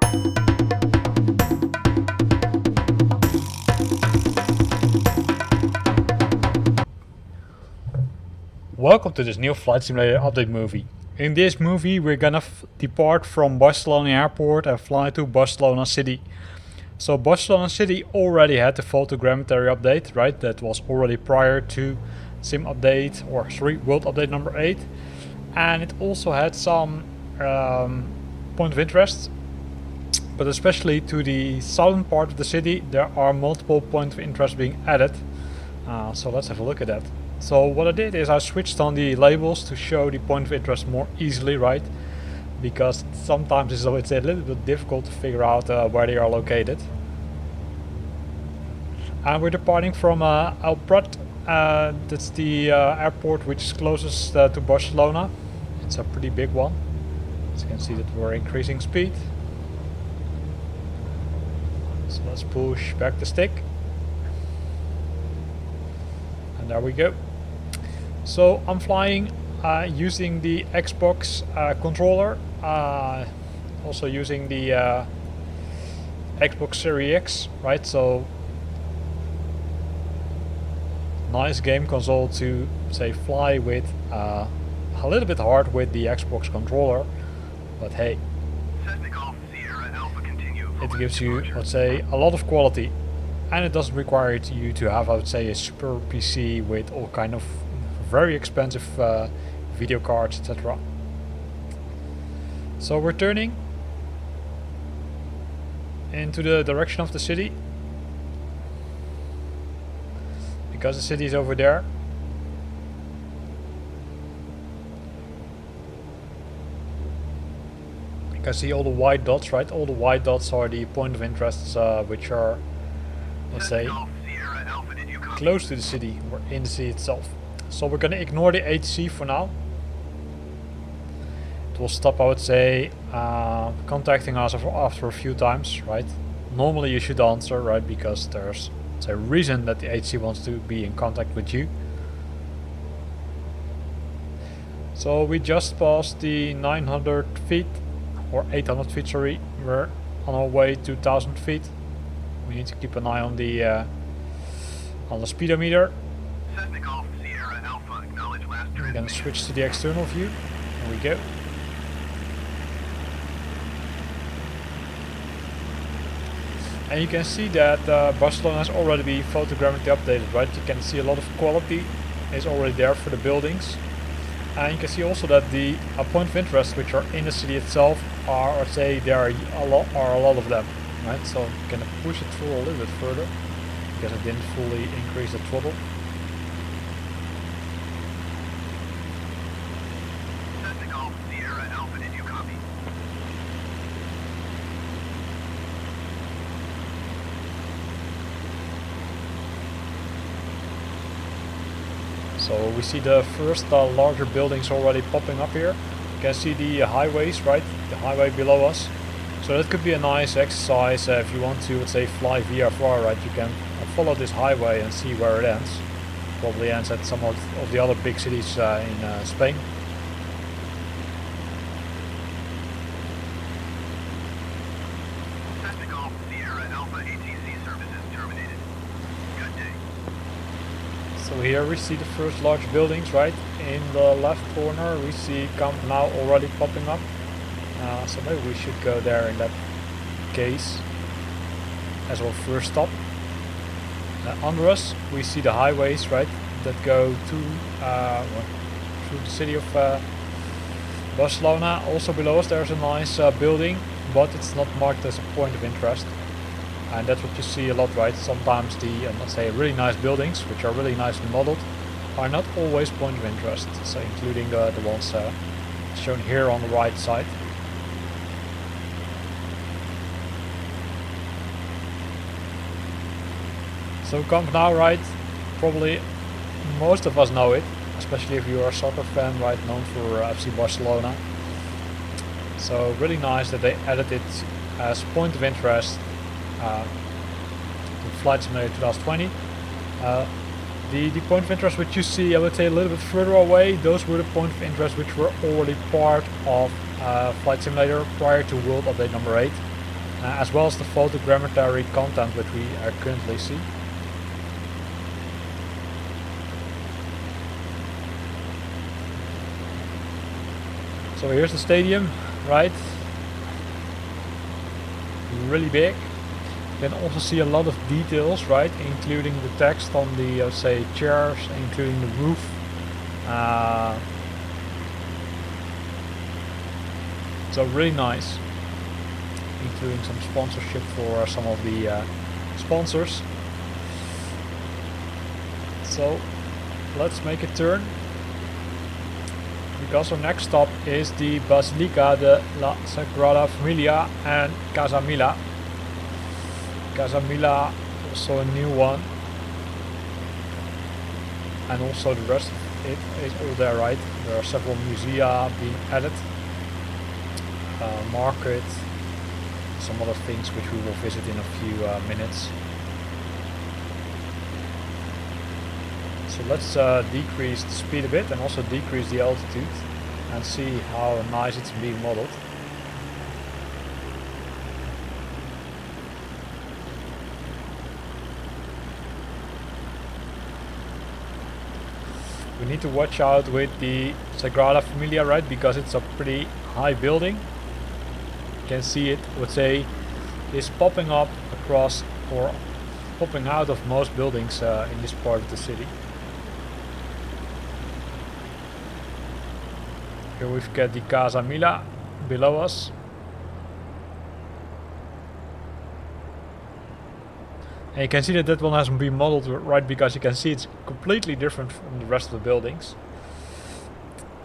Welcome to this new Flight Simulator update movie. In this movie we're gonna depart from Barcelona airport and fly to Barcelona city. So Barcelona city already had the photogrammetry update, right? That was already prior to Sim update, or sorry, World update number 8. And it also had some point of interest. But especially to the southern part of the city there are multiple points of interest being added. So let's have a look at that. So what I did is I switched on the labels to show the point of interest more easily, right? Because sometimes it's a little bit difficult to figure out where they are located. And we're departing from El Prat. That's the airport which is closest to Barcelona. It's a pretty big one. As you can see that we're increasing speed. So let's push back the stick. And there we go. So I'm flying using the Xbox controller, also using the Xbox Series X, right? So nice game console to say fly with, a little bit hard with the Xbox controller, but hey, it gives you, let's say, a lot of quality, and it doesn't require you to have, I would say, a super PC with all kind of very expensive video cards, etc. So we're turning into the direction of the city, because the city is over there. You can see all the white dots, right? All the white dots are the point of interests which are, let's say, close to the city or in the city itself. So we're gonna ignore the HC for now. It will stop, I would say, contacting us after a few times, right? Normally you should answer, right? Because there's a reason that the HC wants to be in contact with you. So we just passed the 900 feet, or 800 feet, sorry. We're on our way to 1000 feet. We need to keep an eye on the speedometer. We're gonna switch to the external view. There we go. And you can see that Barcelona has already been photogrammetrically updated, right? You can see a lot of quality is already there for the buildings. And you can see also that the point of interest which are in the city itself are, let's say, there are a lot of them, right? So you can push it through a little bit further, because I didn't fully increase the throttle. So we see the first larger buildings already popping up here. You can see the highways, right? The highway below us. So that could be a nice exercise if you want to, let's say, fly VFR, right? You can follow this highway and see where it ends. Probably ends at some of the other big cities in Spain. So here we see the first large buildings, right? In the left corner we see Camp Nou already popping up. So maybe we should go there in that case as our first stop. Under us we see the highways, right? That go to through the city of Barcelona. Also below us there's a nice building, but it's not marked as a point of interest. And that's what you see a lot, right? Sometimes the, let's say, really nice buildings, which are really nicely modeled, are not always point of interest. So including the ones shown here on the right side. So Camp Nou, right? Probably most of us know it, especially if you are a soccer fan, right? Known for FC Barcelona. So really nice that they added it as point of interest to Flight Simulator 2020. The point of interest which you see, I would say, a little bit further away, those were the point of interest which were already part of Flight Simulator prior to World Update number 8. as well as the photogrammetry content which we currently see. So here's the stadium, right? Really big. You can also see a lot of details, right? Including the text on the, say, chairs, including the roof. So really nice. Including some sponsorship for some of the sponsors. So let's make a turn, because our next stop is the Basilica de la Sagrada Familia and Casa Mila. Casa Mila, also a new one, and also the rest of it is all there, right? There are several musea being added, market, some other things which we will visit in a few minutes. So let's decrease the speed a bit and also decrease the altitude and see how nice it's being modeled. We need to watch out with the Sagrada Familia, right, because it's a pretty high building. You can see it, I would say, is popping up across or popping out of most buildings in this part of the city. Here we've got the Casa Mila below us. And you can see that that one hasn't been modeled right, because you can see it's completely different from the rest of the buildings.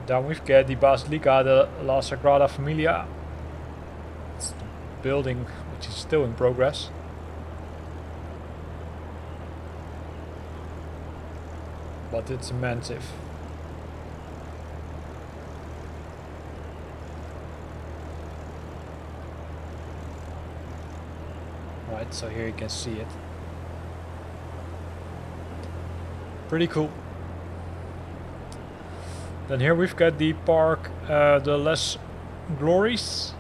Then we've got the Basilica de la Sagrada Familia. It's the building which is still in progress. But it's immense. Right, so here you can see it. Pretty cool. Then here we've got the Parc de les Glories.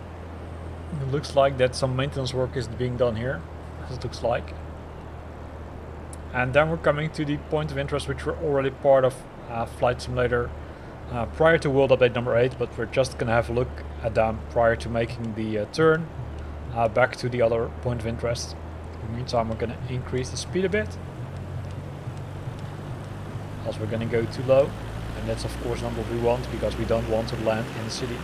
It looks like that some maintenance work is being done here, as it looks like. And then we're coming to the point of interest, which were already part of Flight Simulator prior to World Update number 8, but we're just gonna have a look at them prior to making the turn back to the other point of interest. In the meantime, we're gonna increase the speed a bit, else we're gonna go too low, and that's of course not what we want, because we don't want to land in the city.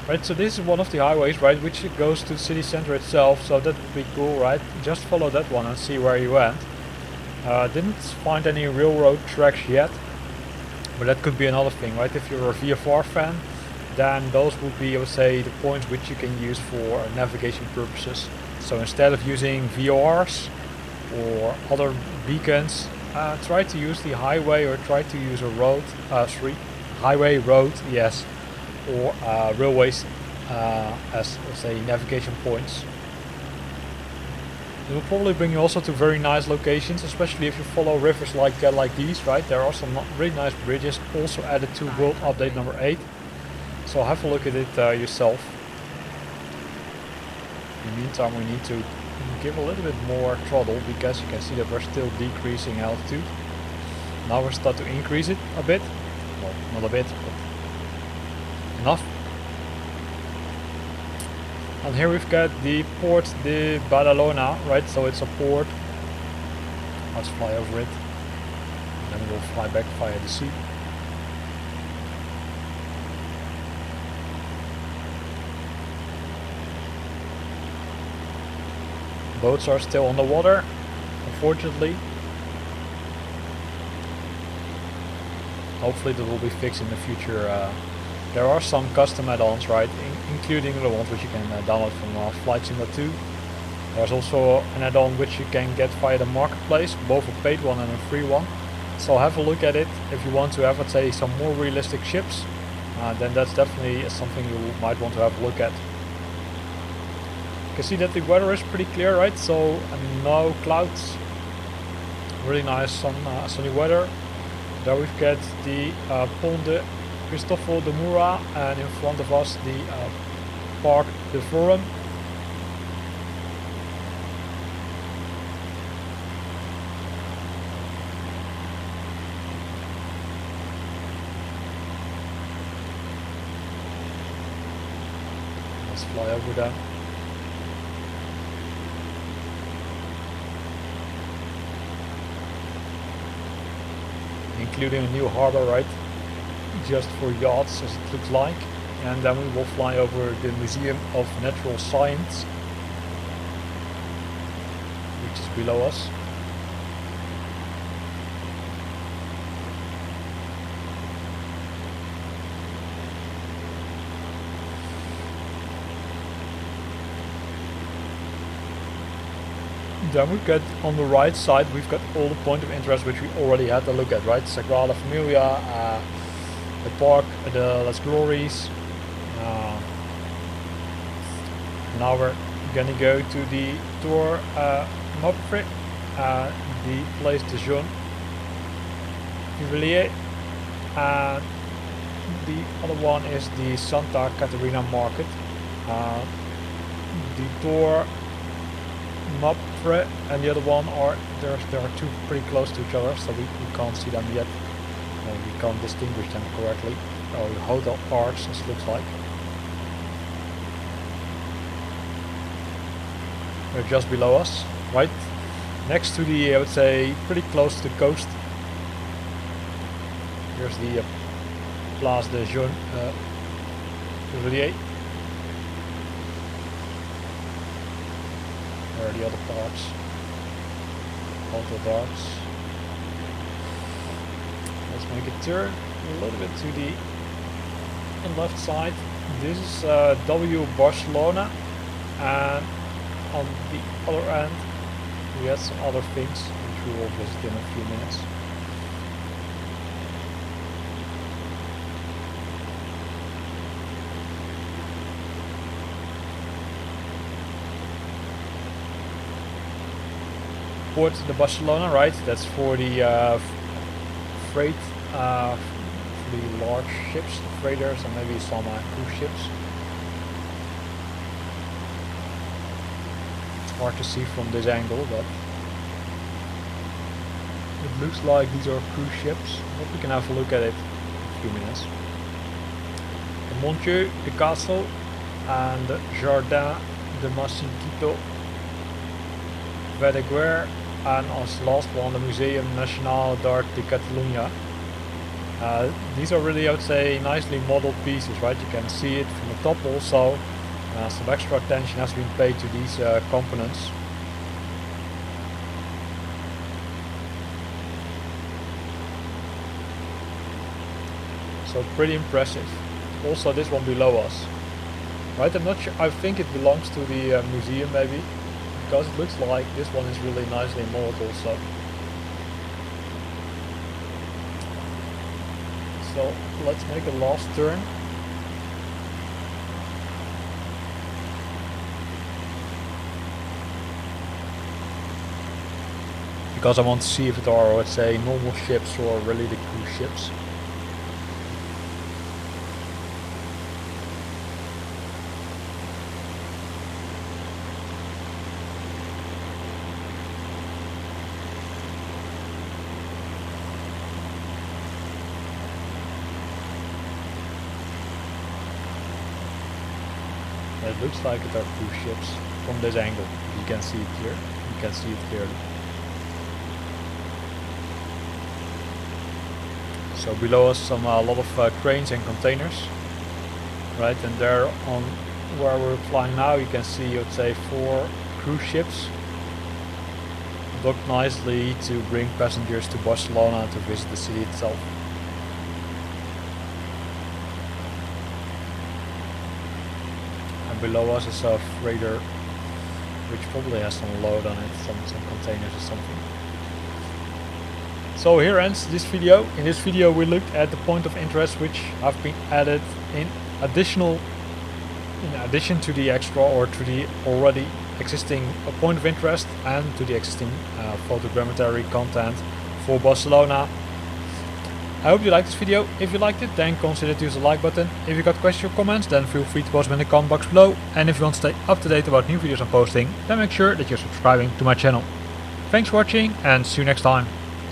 Right, so this is one of the highways, right, which goes to the city center itself, so that would be cool, right? Just follow that one and see where you went. Didn't find any railroad tracks yet, but that could be another thing, right? If you're a VFR fan, then those would be, I would say, the points which you can use for navigation purposes. So instead of using VORs or other beacons, try to use the highway, or try to use a road, highway, road, yes, or railways as, let's say, navigation points. It will probably bring you also to very nice locations, especially if you follow rivers like these, right? There are some really nice bridges also added to World Update number 8. So have a look at it yourself. In the meantime, we need to give a little bit more throttle, because you can see that we're still decreasing altitude. Now we're starting to increase it a bit. Well, not a bit, but enough. And here we've got the Port de Barcelona, right? So it's a port. Let's fly over it. And then we'll fly back via the sea. Boats are still on the water, unfortunately. Hopefully that will be fixed in the future. There are some custom add-ons, right, including the ones which you can download from Flight Simulator 2. There's also an add-on which you can get via the marketplace, both a paid one and a free one. So have a look at it. If you want to have, let's say, some more realistic ships, then that's definitely something you might want to have a look at. You can see that the weather is pretty clear, right? So no clouds, really nice sunny weather. There we've got the Pont de Cristoforo de Moura, and in front of us the Parc de Forum. Let's fly over them. Including a new harbor, right? Just for yachts, as it looks like. And then we will fly over the Museum of Natural Science, which is below us. Then we get on the right side, we've got all the point of interest which we already had a look at, right? Sagrada Familia, the park, the Las Glories. Now we're gonna go to the Tour Mopre, the Place de Jean Jubilee, and the other one is the Santa Catarina Market. The Tour Mopre and the other one are there are two pretty close to each other, so we can't see them yet. We can't distinguish them correctly. Oh, the hotel arch, as it looks like. They're just below us, right next to the, I would say, pretty close to the coast. Here's the Place de Jean Jubilee. There are the other parts, hotel darts. Let's make a turn a little bit to the left side. This is W Barcelona, and on the other end we have some other things which we will visit in a few minutes. Port de Barcelona, right? That's for the freight, for the large ships, freighters, and maybe some cruise ships. It's hard to see from this angle, but it looks like these are cruise ships. But we can have a look at it in a few minutes. The Montieu, the castle, and the Jardin de Massinquito, Verdeguer, and as last one, the Museum Nacional d'Art de Catalunya. These are really, I would say, nicely modeled pieces, right? You can see it from the top also. Some extra attention has been paid to these components. So pretty impressive. Also this one below us, right? I'm not sure, I think it belongs to the museum maybe, because it looks like this one is really nicely modeled also. So let's make a last turn. Because I want to see if it are, let's say, normal ships or really the cruise ships. It looks like it are cruise ships from this angle. You can see it here. You can see it clearly. So below us a lot of cranes and containers, right? And there on where we're flying now, you can see, let's say, 4 cruise ships docked nicely to bring passengers to Barcelona to visit the city itself. Below us is a freighter which probably has some load on it, some containers or something. So here ends this video. In this video we looked at the point of interest which have been added in addition to the extra or to the already existing point of interest and to the existing photogrammetry content for Barcelona. I hope you liked this video. If you liked it, then consider to use the like button. If you got questions or comments, then feel free to post them in the comment box below. And if you want to stay up to date about new videos I'm posting, then make sure that you're subscribing to my channel. Thanks for watching and see you next time.